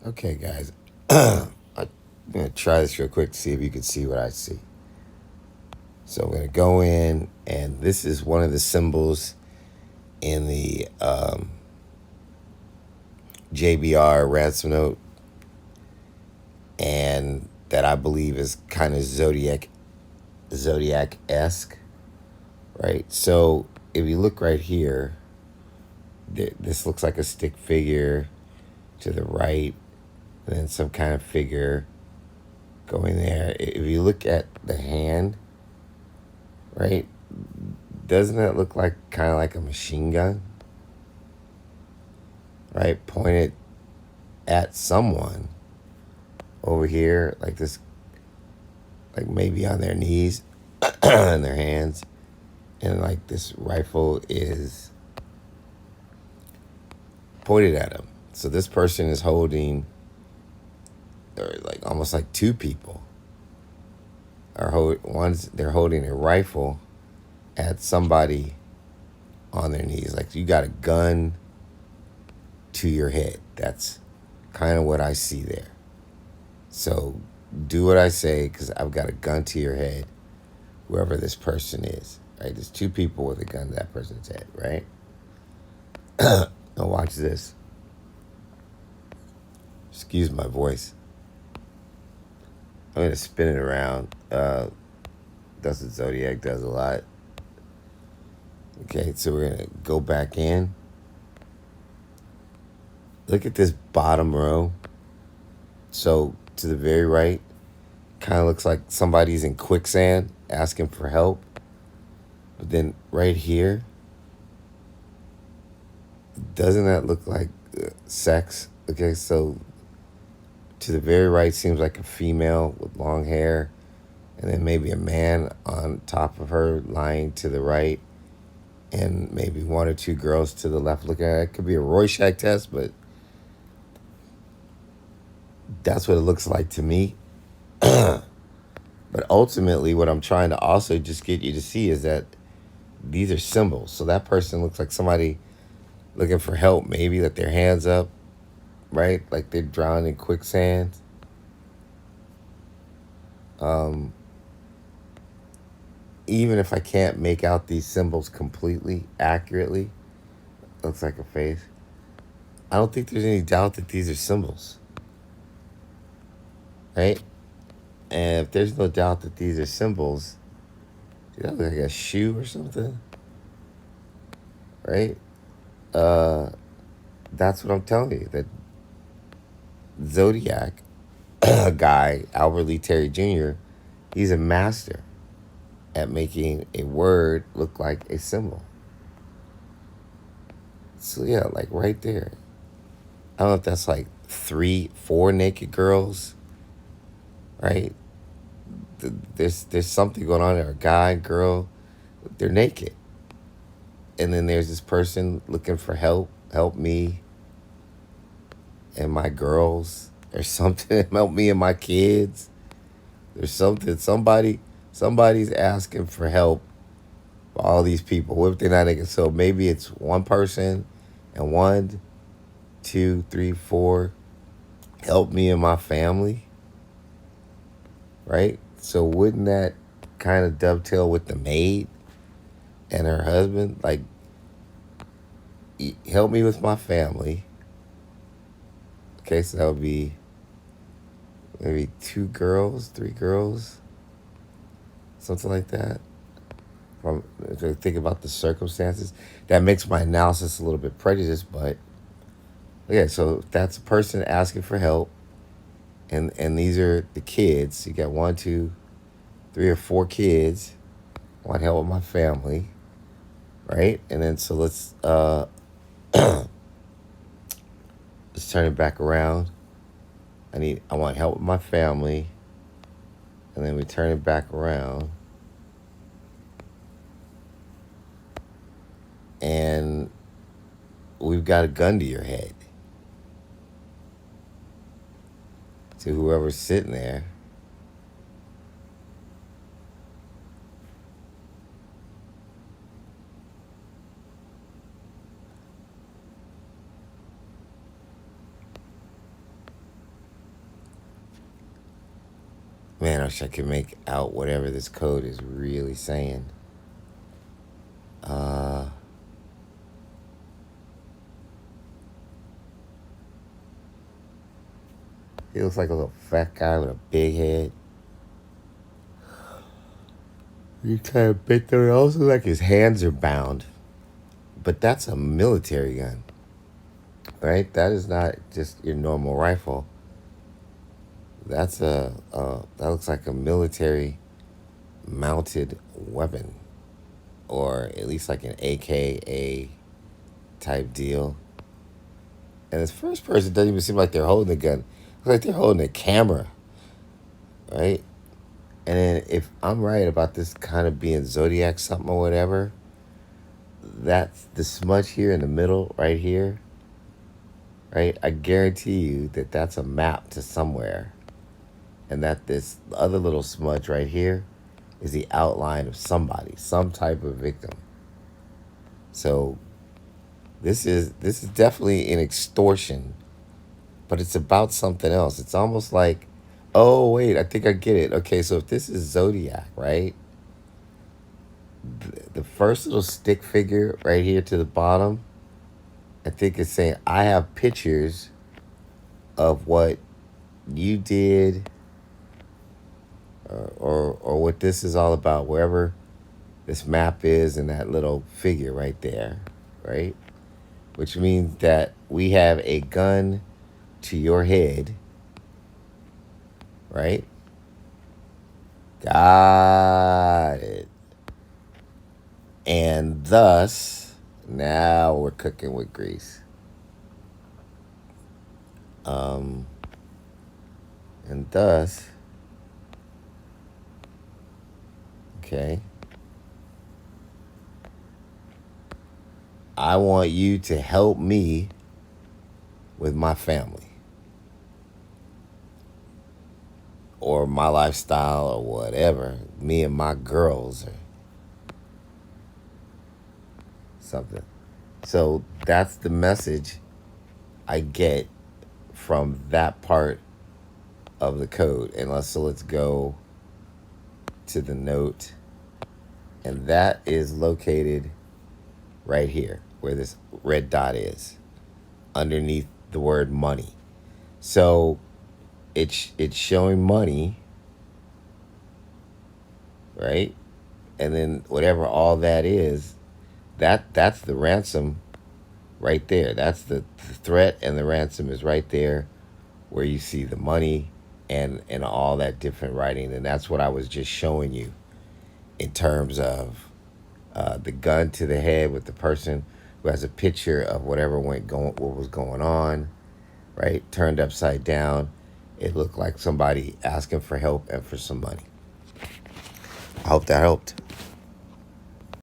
Okay, guys. I'm going to try this real quick to see if you can see what I see. So I'm going to go in, and this is one of the symbols in the JBR Ransom Note, and that I believe is kind of Zodiac-esque, right? So if you look right here, this looks like a stick figure to the right, and then some kind of figure going there. If you look at the hand, right, doesn't that look like kind of like a machine gun, right? Pointed at someone over here, like this, like maybe on their knees and their hands, and like this rifle is pointed at them. So this person is holding, or like almost like two people are they're holding a rifle at somebody on their knees, like you got a gun to your head. That's kind of what I see there. So do what I say, because I've got a gun to your head, whoever this person is, right? There's two people with a gun to that person's head, right? Now watch this. Excuse my voice. I'm going to spin it around. That's what Zodiac does a lot. Okay, so we're going to go back in. Look at this bottom row. So to the very right, kind of looks like somebody's in quicksand asking for help. But then right here, doesn't that look like sex? Okay, so to the very right seems like a female with long hair, and then maybe a man on top of her lying to the right, and maybe one or two girls to the left looking at it. It could be a Rorschach test, but that's what it looks like to me. But ultimately, what I'm trying to also just get you to see is that these are symbols. So that person looks like somebody looking for help, maybe, that their hands up, right? Like they're drowning in quicksand. Um, Even if I can't make out these symbols completely accurately, looks like a face. I don't think there's any doubt that these are symbols, right? And if there's no doubt that these are symbols, that look like a shoe or something, right? Uh, that's what I'm telling you. That Zodiac guy, Albert Lee Terry Jr., he's a master at making a word look like a symbol. So yeah, like right there. I don't know if that's like 4 naked girls, right? There's something going on there. A guy, girl, they're naked, and then there's this person looking for help me and my girls, or something. Help me and my kids. There's something. Somebody's asking for help. For all these people, what if they're not naked? So maybe it's one person, and 1, 2, 3, 4. Help me and my family, right? So wouldn't that kind of dovetail with the maid and her husband? Like, help me with my family. Okay, so that would be maybe 2 girls, 3 girls, something like that. If I think about the circumstances, that makes my analysis a little bit prejudiced, but yeah, so that's a person asking for help, and these are the kids. You got 1, 2, 3 or 4 kids. Want help with my family, right? And then so let's turn it back around. I want help with my family, and then we turn it back around, and we've got a gun to your head, to whoever's sitting there. Man, I wish I could make out whatever this code is really saying. Uh, he looks like a little fat guy with a big head. You kind of bit there. It also like his hands are bound. But that's a military gun, right? That is not just your normal rifle. That's that looks like a military mounted weapon, or at least like an AKA type deal. And this first person doesn't even seem like they're holding a gun. Looks like they're holding a camera, right? And then if I'm right about this kind of being Zodiac something or whatever, that's the smudge here in the middle, right here, right? I guarantee you that that's a map to somewhere, and that this other little smudge right here is the outline of somebody, some type of victim. So this is definitely an extortion, but it's about something else. It's almost like, oh wait, I think I get it. Okay, so if this is Zodiac, right? The first little stick figure right here to the bottom, I think it's saying I have pictures of what you did, or what this is all about, wherever this map is, and that little figure right there, right? Which means that we have a gun to your head, right? Got it. And thus, now we're cooking with grease. Um, and thus, okay, I want you to help me with my family or my lifestyle or whatever, me and my girls or something. So that's the message I get from that part of the code. So let's go to the note. And that is located right here where this red dot is underneath the word money. So it's showing money, right? And then whatever all that is, that's the ransom right there. That's the threat, and the ransom is right there where you see the money and all that different writing. And that's what I was just showing you in terms of the gun to the head with the person who has a picture of what was going on, right? Turned upside down. It looked like somebody asking for help and for some money. I hope that helped.